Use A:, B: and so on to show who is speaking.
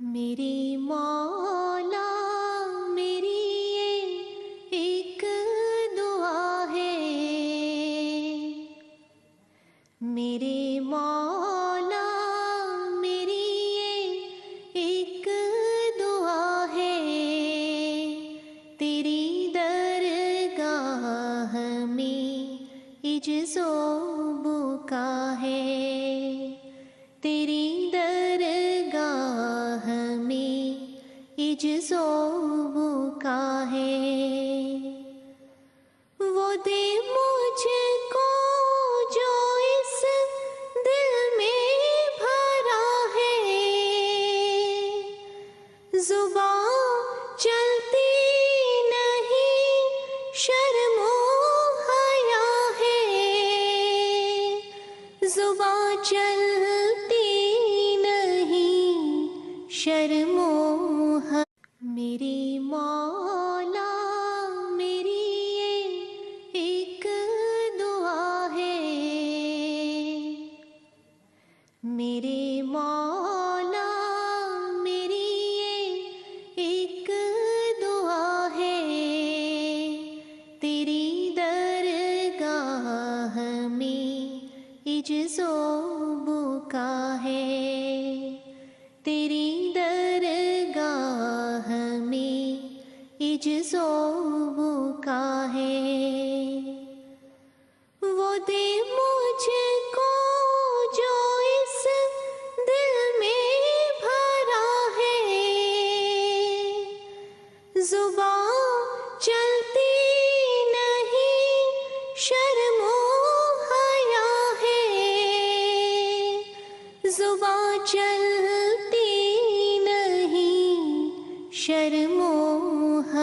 A: میری مولا میری یہ ایک دعا ہے، میرے مولا میری یہ ایک دعا ہے، تیری درگاہ میں عجز و بکا ہے، تیری درگاہ میں عجز و بکا ہے، وہ دے مجھ کو جو اس دل میں بھرا ہے، زبان چلتی نہیں شرم و حیا ہے، زبان چلتی نہیں شرم و حیا۔ میری مولا میری یہ ایک دعا ہے، میرے مولا میری یہ ایک دعا ہے، تیری درگاہ میں عجز و بکا ہے، تیری درگاہ میں عجز و بکا ہے، وہ دے مجھ کو جو اس دل میں بھرا ہے، زبان چلتی نہیں شرم و حیا ہے، زبان چلتی نہیں شرم و حیا۔